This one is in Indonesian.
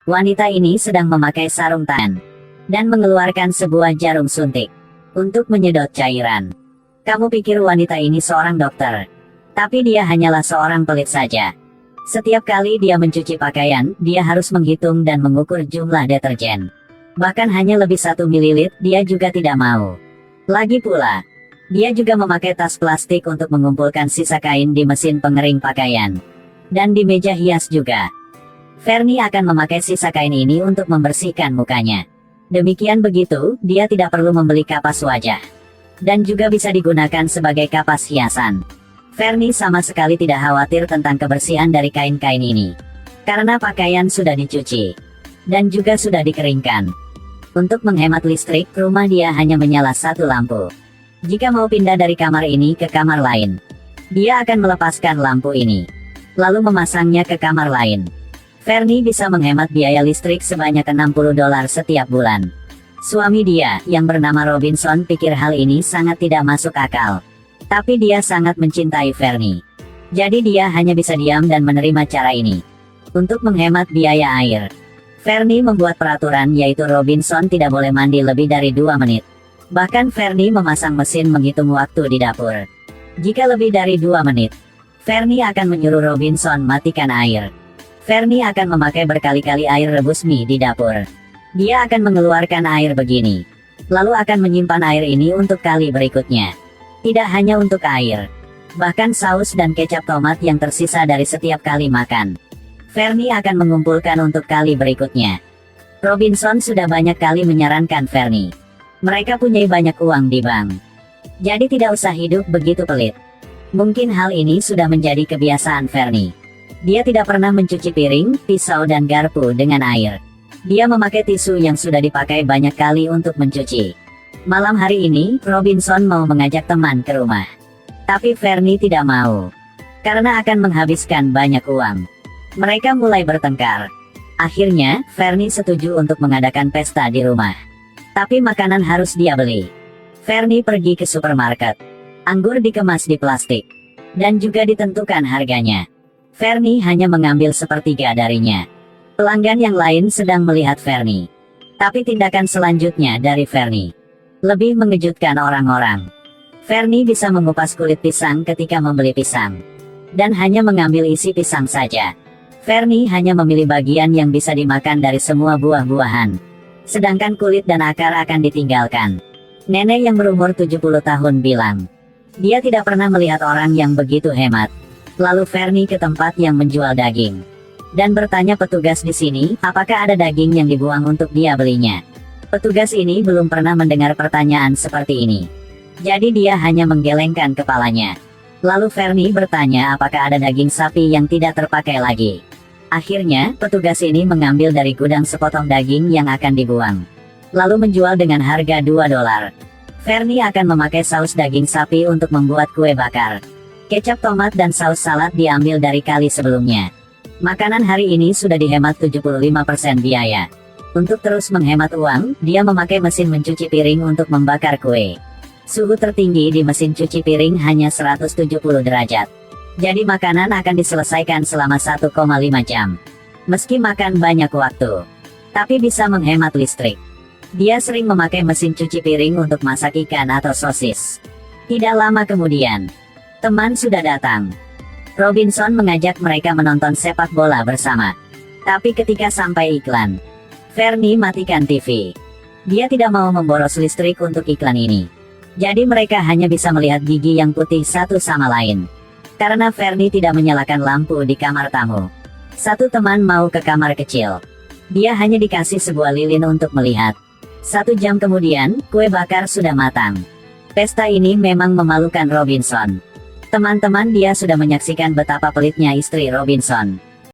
Wanita ini sedang memakai sarung tangan dan mengeluarkan sebuah jarum suntik untuk menyedot cairan. Kamu pikir wanita ini seorang dokter, tapi dia hanyalah seorang pelit saja. Setiap kali dia mencuci pakaian, dia harus menghitung dan mengukur jumlah deterjen. Bahkan hanya lebih 1 ml, dia juga tidak mau. Lagi pula, dia juga memakai tas plastik untuk mengumpulkan sisa kain di mesin pengering pakaian. Dan di meja hias juga. Fernie akan memakai sisa kain ini untuk membersihkan mukanya. Demikian begitu, dia tidak perlu membeli kapas wajah. Dan juga bisa digunakan sebagai kapas hiasan. Fernie sama sekali tidak khawatir tentang kebersihan dari kain-kain ini. Karena pakaian sudah dicuci. Dan juga sudah dikeringkan. Untuk menghemat listrik, rumah dia hanya menyala satu lampu. Jika mau pindah dari kamar ini ke kamar lain, dia akan melepaskan lampu ini. Lalu memasangnya ke kamar lain. Fernie bisa menghemat biaya listrik sebanyak $60 setiap bulan. Suami dia, yang bernama Robinson, pikir hal ini sangat tidak masuk akal. Tapi dia sangat mencintai Fernie. Jadi dia hanya bisa diam dan menerima cara ini. Untuk menghemat biaya air, Fernie membuat peraturan yaitu Robinson tidak boleh mandi lebih dari 2 menit. Bahkan Fernie memasang mesin menghitung waktu di dapur. Jika lebih dari 2 menit, Fernie akan menyuruh Robinson matikan air. Fernie akan memakai berkali-kali air rebus mie di dapur. Dia akan mengeluarkan air begini. Lalu akan menyimpan air ini untuk kali berikutnya. Tidak hanya untuk air. Bahkan saus dan kecap tomat yang tersisa dari setiap kali makan. Fernie akan mengumpulkan untuk kali berikutnya. Robinson sudah banyak kali menyarankan Fernie. Mereka punya banyak uang di bank. Jadi tidak usah hidup begitu pelit. Mungkin hal ini sudah menjadi kebiasaan Fernie. Dia tidak pernah mencuci piring, pisau dan garpu dengan air. Dia memakai tisu yang sudah dipakai banyak kali untuk mencuci. Malam hari ini, Robinson mau mengajak teman ke rumah. Tapi Fernie tidak mau. Karena akan menghabiskan banyak uang. Mereka mulai bertengkar. Akhirnya, Fernie setuju untuk mengadakan pesta di rumah. Tapi makanan harus dia beli. Fernie pergi ke supermarket. Anggur dikemas di plastik. Dan juga ditentukan harganya. Fernie hanya mengambil sepertiga darinya. Pelanggan yang lain sedang melihat Fernie. Tapi tindakan selanjutnya dari Fernie lebih mengejutkan orang-orang. Fernie bisa mengupas kulit pisang ketika membeli pisang. Dan hanya mengambil isi pisang saja. Fernie hanya memilih bagian yang bisa dimakan dari semua buah-buahan. Sedangkan kulit dan akar akan ditinggalkan. Nenek yang berumur 70 tahun bilang. Dia tidak pernah melihat orang yang begitu hemat. Lalu Fernie ke tempat yang menjual daging. Dan bertanya petugas di sini, apakah ada daging yang dibuang untuk dia belinya. Petugas ini belum pernah mendengar pertanyaan seperti ini. Jadi dia hanya menggelengkan kepalanya. Lalu Fernie bertanya apakah ada daging sapi yang tidak terpakai lagi. Akhirnya, petugas ini mengambil dari gudang sepotong daging yang akan dibuang. Lalu menjual dengan harga $2. Fernie akan memakai saus daging sapi untuk membuat kue bakar. Kecap tomat dan saus salad diambil dari kali sebelumnya. Makanan hari ini sudah dihemat 75% biaya. Untuk terus menghemat uang, dia memakai mesin mencuci piring untuk membakar kue. Suhu tertinggi di mesin cuci piring hanya 170 derajat. Jadi makanan akan diselesaikan selama 1,5 jam. Meski makan banyak waktu, tapi bisa menghemat listrik. Dia sering memakai mesin cuci piring untuk masak ikan atau sosis. Tidak lama kemudian, teman sudah datang. Robinson mengajak mereka menonton sepak bola bersama. Tapi ketika sampai iklan, Fernie matikan TV. Dia tidak mau memboros listrik untuk iklan ini. Jadi mereka hanya bisa melihat gigi yang putih satu sama lain. Karena Fernie tidak menyalakan lampu di kamar tamu. Satu teman mau ke kamar kecil. Dia hanya dikasih sebuah lilin untuk melihat. 1 jam kemudian, kue bakar sudah matang. Pesta ini memang memalukan Robinson. Teman-teman dia sudah menyaksikan betapa pelitnya istri Robinson.